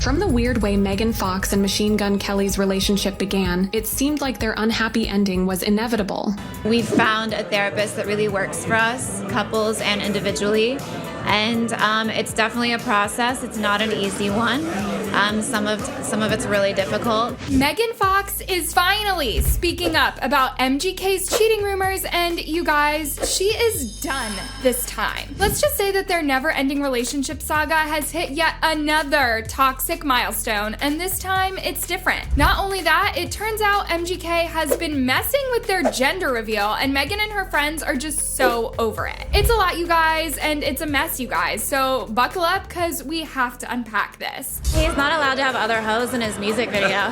From the weird way Megan Fox and Machine Gun Kelly's relationship began, it seemed like their unhappy ending was inevitable. We've found a therapist that really works for us, couples and individually. And it's definitely a process. It's not an easy one. Some of it's really difficult. Megan Fox is finally speaking up about MGK's cheating rumors, and you guys, she is done this time. Let's just say that their never-ending relationship saga has hit yet another toxic milestone, and this time it's different. Not only that, it turns out MGK has been messing with their gender reveal, and Megan and her friends are just so over it. It's a lot, you guys, and it's a mess, you guys, so buckle up because we have to unpack this. He's not allowed to have other hoes in his music video.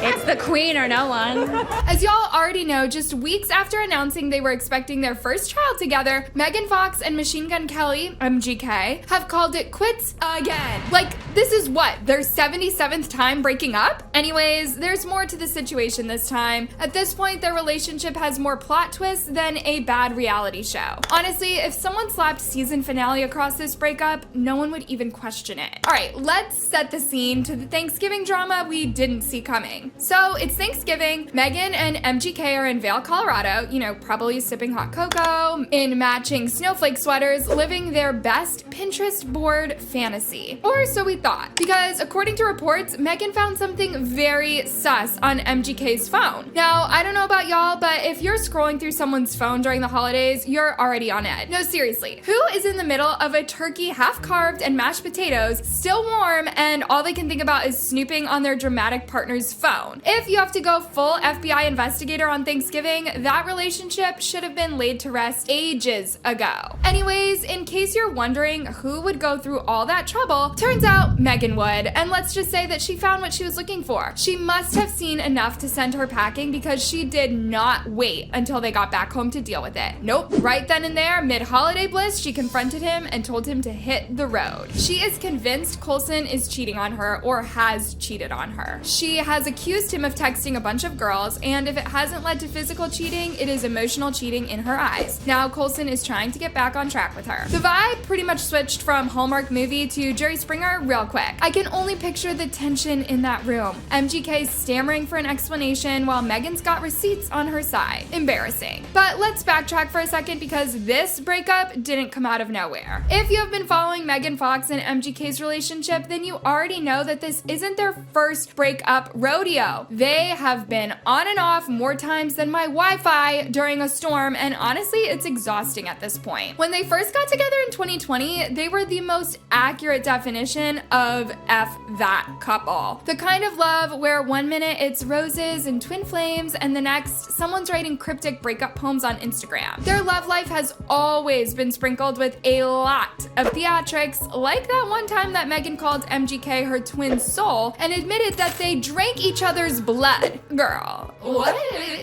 It's the queen or no one. As y'all already know, just weeks after announcing they were expecting their first child together, Megan Fox and Machine Gun Kelly, MGK, have called it quits again. Like, this is what, their 77th time breaking up? Anyways, there's more to the situation this time. At this point, their relationship has more plot twists than a bad reality show. Honestly, if someone slapped season finale across this breakup, no one would even question it. All right, let's set the scene to the Thanksgiving drama we didn't see coming. So it's Thanksgiving, Megan and MGK are in Vail, Colorado, you know, probably sipping hot cocoa, in matching snowflake sweaters, living their best Pinterest board fantasy. Or so we thought, because according to reports, Megan found something very sus on MGK's phone. Now, I don't know about y'all, but if you're scrolling through someone's phone during the holidays, you're already on edge. No, seriously, who is in the middle of a turkey half carved and mashed potatoes, still warm, and all they can think about is snooping on their dramatic partner's phone? If you have to go full FBI investigator on Thanksgiving, that relationship should have been laid to rest ages ago. Anyways, in case you're wondering who would go through all that trouble, turns out Megan would, and let's just say that she found what she was looking for. She must have seen enough to send her packing because she did not wait until they got back home to deal with it. Nope, right then and there, mid-holiday bliss, she confronted him and told him to hit the road. She is convinced Coulson is cheating on her or has cheated on her. She has accused him of texting a bunch of girls, and if it hasn't led to physical cheating, it is emotional cheating in her eyes. Now Coulson is trying to get back on track with her. The vibe pretty much switched from Hallmark movie to Jerry Springer real quick. I can only picture the tension in that room. MGK stammering for an explanation while Megan's got receipts on her side. Embarrassing. But let's backtrack for a second because this breakup didn't come out of nowhere. If you have been following Megan Fox and MGK's relationship, then you already know that this isn't their first breakup rodeo. They have been on and off more times than my Wi-Fi during a storm, and honestly, it's exhausting at this point. When they first got together in 2020, they were the most accurate definition of F that couple. The kind of love where one minute it's roses and twin flames, and the next, someone's writing cryptic breakup poems on Instagram. Their love life has always been sprinkled with a lot of theatrics, like that one time that Megan called MGK her twin soul and admitted that they drank each other's blood. Girl, what?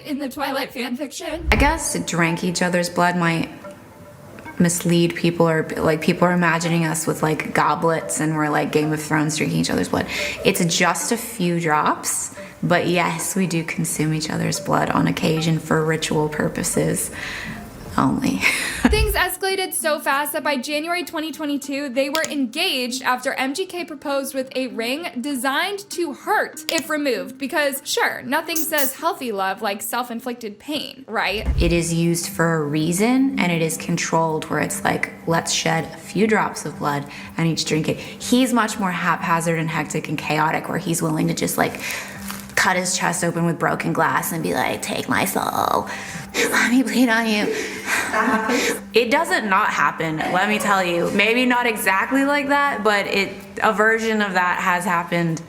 In the Twilight fanfiction? I guess drank each other's blood might mislead people, or like people are imagining us with like goblets and we're like Game of Thrones drinking each other's blood. It's just a few drops, but yes, we do consume each other's blood on occasion for ritual purposes only. Things escalated so fast that by January 2022, they were engaged after MGK proposed with a ring designed to hurt if removed, because sure, nothing says healthy love like self-inflicted pain, right? It is used for a reason, and it is controlled where it's like, let's shed a few drops of blood and each drink it. He's much more haphazard and hectic and chaotic, where he's willing to just like cut his chest open with broken glass and be like, take my soul, let me bleed on you. It doesn't not happen, let me tell you. Maybe not exactly like that, but a version of that has happened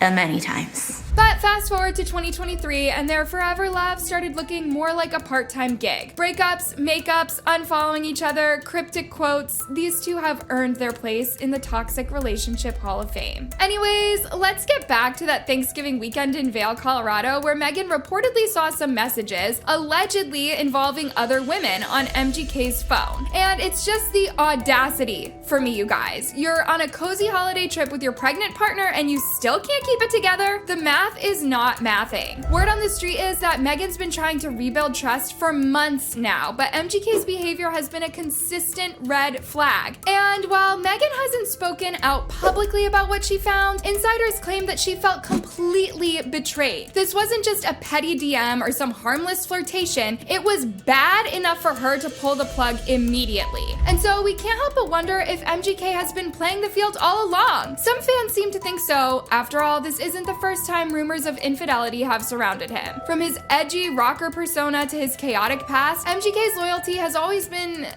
many times. But fast forward to 2023, and their forever love started looking more like a part-time gig. Breakups, makeups, unfollowing each other, cryptic quotes, these two have earned their place in the Toxic Relationship Hall of Fame. Anyways, let's get back to that Thanksgiving weekend in Vail, Colorado, where Megan reportedly saw some messages, allegedly involving other women on MGK's phone. And it's just the audacity for me, you guys. You're on a cozy holiday trip with your pregnant partner and you still can't keep it together? The math math is not mathing. Word on the street is that Megan's been trying to rebuild trust for months now, but MGK's behavior has been a consistent red flag. And while Megan hasn't spoken out publicly about what she found, insiders claim that she felt completely betrayed. This wasn't just a petty DM or some harmless flirtation, it was bad enough for her to pull the plug immediately. And so we can't help but wonder if MGK has been playing the field all along. Some fans seem to think so. After all, this isn't the first time rumors of infidelity have surrounded him. From his edgy rocker persona to his chaotic past, MGK's loyalty has always been,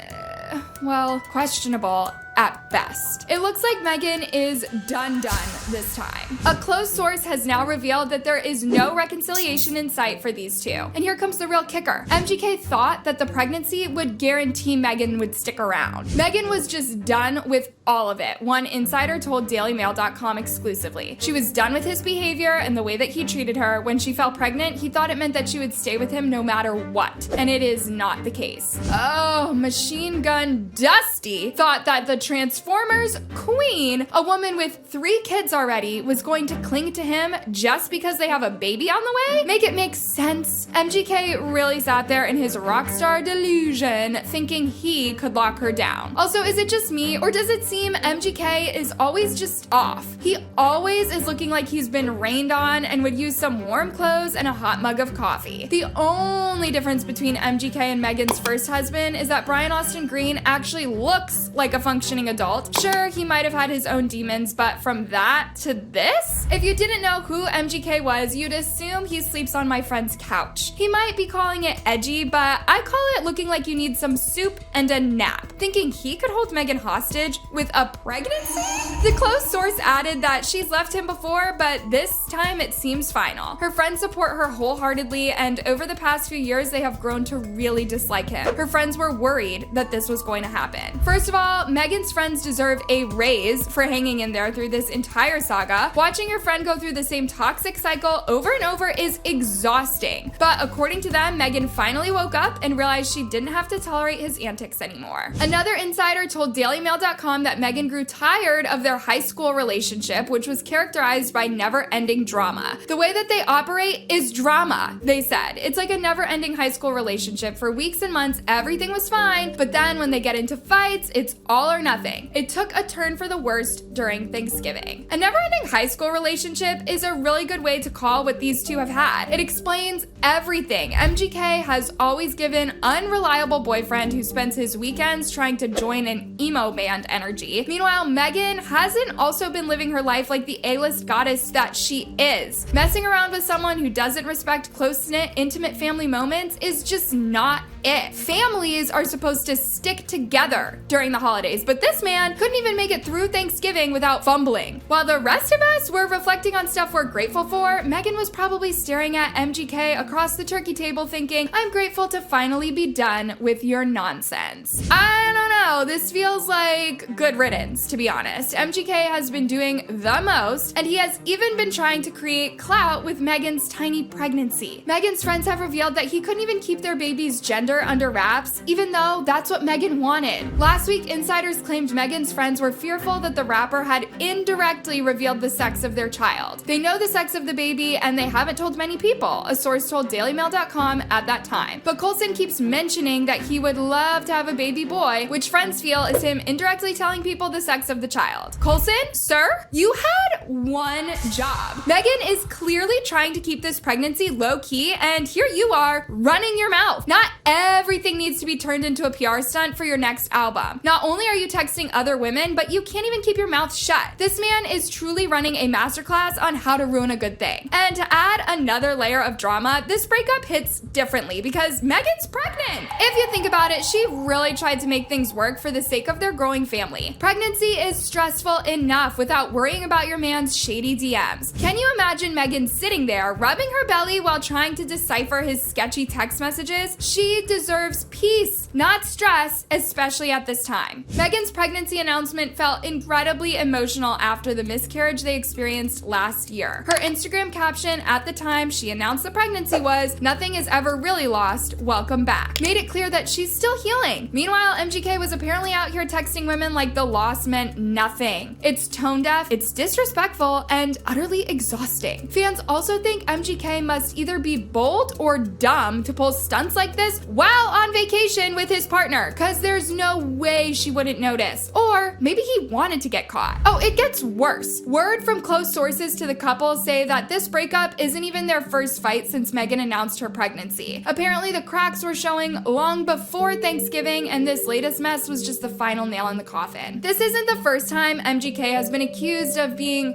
well, questionable at best. It looks like Megan is done this time. A close source has now revealed that there is no reconciliation in sight for these two. And here comes the real kicker. MGK thought that the pregnancy would guarantee Megan would stick around. Megan was just done with all of it, one insider told dailymail.com exclusively. She was done with his behavior and the way that he treated her. When she fell pregnant, he thought it meant that she would stay with him no matter what. And it is not the case. Oh, Machine Gun Dusty thought that the Transformers queen, a woman with 3 kids already, was going to cling to him just because they have a baby on the way? Make it make sense. MGK really sat there in his rock star delusion, thinking he could lock her down. Also, is it just me, or does it seem MGK is always just off? He always is looking like he's been rained on and would use some warm clothes and a hot mug of coffee. The only difference between MGK and Megan's first husband is that Brian Austin Green actually looks like a functioning adult. Sure, he might have had his own demons, but from that to this? If you didn't know who MGK was, you'd assume he sleeps on my friend's couch. He might be calling it edgy, but I call it looking like you need some soup and a nap. Thinking he could hold Megan hostage with a pregnancy? The close source added that she's left him before, but this time it seems final. Her friends support her wholeheartedly, and over the past few years, they have grown to really dislike him. Her friends were worried that this was going to happen. First of all, Megan's friends deserve a raise for hanging in there through this entire saga. Watching your friend go through the same toxic cycle over and over is exhausting. But according to them, Megan finally woke up and realized she didn't have to tolerate his antics anymore. Another insider told dailymail.com that Megan grew tired of their high school relationship, which was characterized by never-ending drama. The way that they operate is drama, they said. It's like a never-ending high school relationship. For weeks and months, everything was fine, but then when they get into fights, it's all or nothing. It took a turn for the worst during Thanksgiving. A never-ending high school relationship is a really good way to call what these two have had. It explains everything. MGK has always given unreliable boyfriend who spends his weekends trying to join an emo band energy. Meanwhile, Megan hasn't also been living her life like the A-list goddess that she is. Messing around with someone who doesn't respect close-knit, intimate family moments is just not it. Families are supposed to stick together during the holidays, but this man couldn't even make it through Thanksgiving without fumbling. While the rest of us were reflecting on stuff we're grateful for, Megan was probably staring at MGK across the turkey table thinking, I'm grateful to finally be done with your nonsense. I don't know, this feels like good riddance, to be honest. MGK has been doing the most, and he has even been trying to create clout with Megan's tiny pregnancy. Megan's friends have revealed that he couldn't even keep their baby's gender under wraps, even though that's what Megan wanted. Last week, insiders claimed Megan's friends were fearful that the rapper had indirectly revealed the sex of their child. They know the sex of the baby, and they haven't told many people, a source told dailymail.com at that time. But Coulson keeps mentioning that he would love to have a baby boy, which friends feel is him indirectly telling people the sex of the child. Coulson, sir, you had one job. Megan is clearly trying to keep this pregnancy low-key, and here you are, running your mouth. Not everything needs to be turned into a PR stunt for your next album. Not only are you texting other women, but you can't even keep your mouth shut. This man is truly running a masterclass on how to ruin a good thing. And to add another layer of drama, this breakup hits differently because Megan's pregnant. If you think about it, she really tried to make things work for the sake of their growing family. Pregnancy is stressful enough without worrying about your man's shady DMs. Can you imagine Megan sitting there, rubbing her belly while trying to decipher his sketchy text messages? She deserves peace, not stress, especially at this time. Megan's pregnancy announcement felt incredibly emotional after the miscarriage they experienced last year. Her Instagram caption at the time she announced the pregnancy was, "Nothing is ever really lost, welcome back." Made it clear that she's still healing. Meanwhile, MGK was was apparently out here texting women like the loss meant nothing. It's tone deaf, it's disrespectful, and utterly exhausting. Fans also think MGK must either be bold or dumb to pull stunts like this while on vacation with his partner, cause there's no way she wouldn't notice. Or maybe he wanted to get caught. Oh, it gets worse. Word from close sources to the couple say that this breakup isn't even their first fight since Megan announced her pregnancy. Apparently the cracks were showing long before Thanksgiving, and this latest mess was just the final nail in the coffin. This isn't the first time MGK has been accused of being,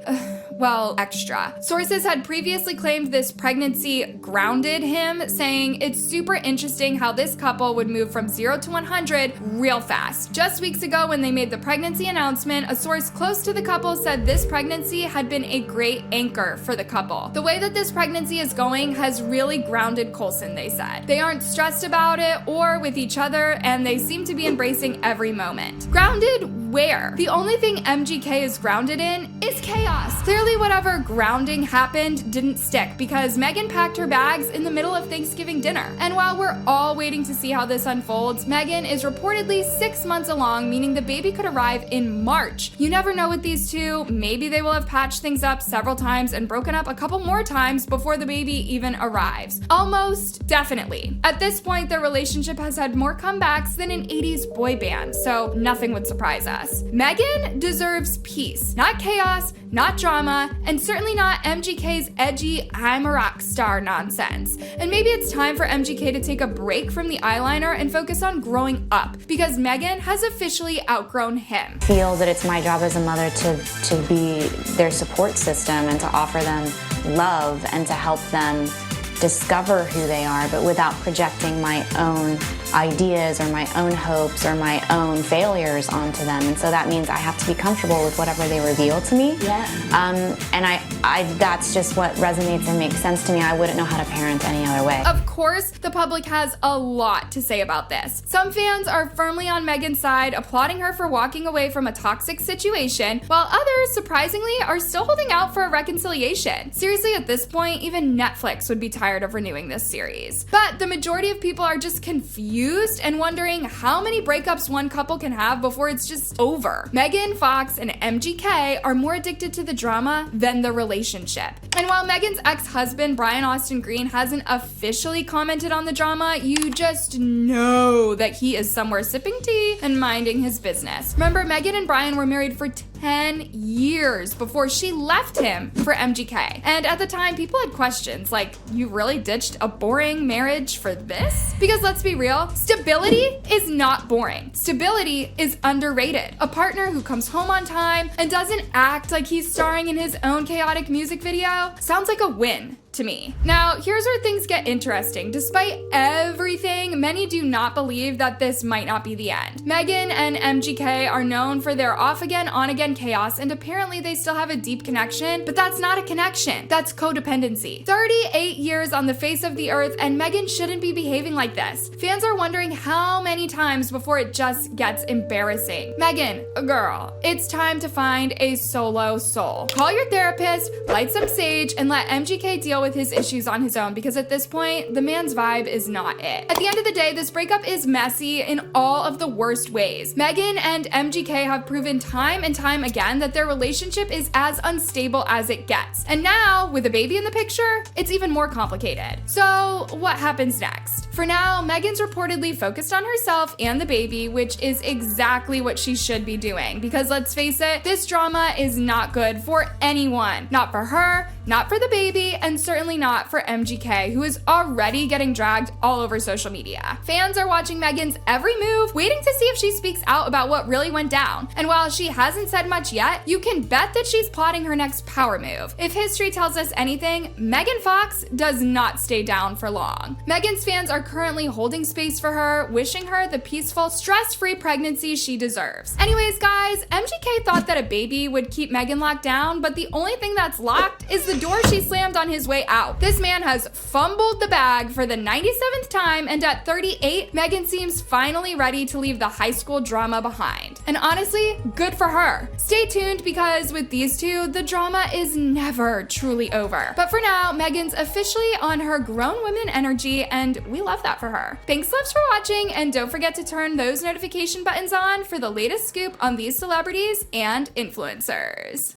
well, extra. Sources had previously claimed this pregnancy grounded him, saying it's super interesting how this couple would move from 0 to 100 real fast. Just weeks ago when they made the pregnancy announcement, a source close to the couple said this pregnancy had been a great anchor for the couple. The way that this pregnancy is going has really grounded Coulson, they said. They aren't stressed about it or with each other, and they seem to be embracing every moment. Grounded where? The only thing MGK is grounded in is chaos. Clearly whatever grounding happened didn't stick because Megan packed her bags in the middle of Thanksgiving dinner. And while we're all waiting to see how this unfolds, Megan is reportedly 6 months along, meaning the baby could arrive in March. You never know with these two. Maybe they will have patched things up several times and broken up a couple more times before the baby even arrives. Almost definitely. At this point, their relationship has had more comebacks than an 80s boy band, so nothing would surprise us. Megan deserves peace, not chaos, not drama, and certainly not MGK's edgy I'm a rock star nonsense. And maybe it's time for MGK to take a break from the eyeliner and focus on growing up, because Megan has officially outgrown him. Feel that it's my job as a mother to be their support system and to offer them love and to help them discover who they are, but without projecting my own ideas or my own hopes or my own failures onto them. And so that means I have to be comfortable with whatever they reveal to me. Yeah. And I that's just what resonates and makes sense to me. I wouldn't know how to parent any other way. Of course, the public has a lot to say about this. Some fans are firmly on Megan's side, applauding her for walking away from a toxic situation, while others, surprisingly, are still holding out for a reconciliation. Seriously, at this point, even Netflix would be tired of renewing this series. But the majority of people are just confused and wondering how many breakups one couple can have before it's just over. Megan Fox and MGK are more addicted to the drama than the relationship. And while Megan's ex-husband, Brian Austin Green, hasn't officially commented on the drama, you just know that he is somewhere sipping tea and minding his business. Remember, Megan and Brian were married for 10 years before she left him for MGK. And at the time, people had questions like, you really ditched a boring marriage for this? Because let's be real, stability is not boring. Stability is underrated. A partner who comes home on time and doesn't act like he's starring in his own chaotic music video sounds like a win to me. Now, here's where things get interesting. Despite everything, many do not believe that this might not be the end. Megan and MGK are known for their off-again, on-again chaos, and apparently they still have a deep connection, but that's not a connection. That's codependency. 38 years on the face of the earth, and Megan shouldn't be behaving like this. Fans are wondering how many times before it just gets embarrassing. Megan, girl, it's time to find a solo soul. Call your therapist, light some sage, and let MGK deal with his issues on his own, because at this point, the man's vibe is not it. At the end of the day, this breakup is messy in all of the worst ways. Megan and MGK have proven time and time again that their relationship is as unstable as it gets. And now, with a baby in the picture, it's even more complicated. So, what happens next? For now, Megan's reportedly focused on herself and the baby, which is exactly what she should be doing, because let's face it, this drama is not good for anyone. Not for her, not for the baby, and certainly not for MGK, who is already getting dragged all over social media. Fans are watching Megan's every move, waiting to see if she speaks out about what really went down. And while she hasn't said much yet, you can bet that she's plotting her next power move. If history tells us anything, Megan Fox does not stay down for long. Megan's fans are currently holding space for her, wishing her the peaceful, stress-free pregnancy she deserves. Anyways, guys, MGK thought that a baby would keep Megan locked down, but the only thing that's locked is the door she slammed on his way out. This man has fumbled the bag for the 97th time, and at 38, Megan seems finally ready to leave the high school drama behind. And honestly, good for her. Stay tuned because with these two, the drama is never truly over. But for now, Megan's officially on her grown women energy, and we love that for her. Thanks loves for watching, and don't forget to turn those notification buttons on for the latest scoop on these celebrities and influencers.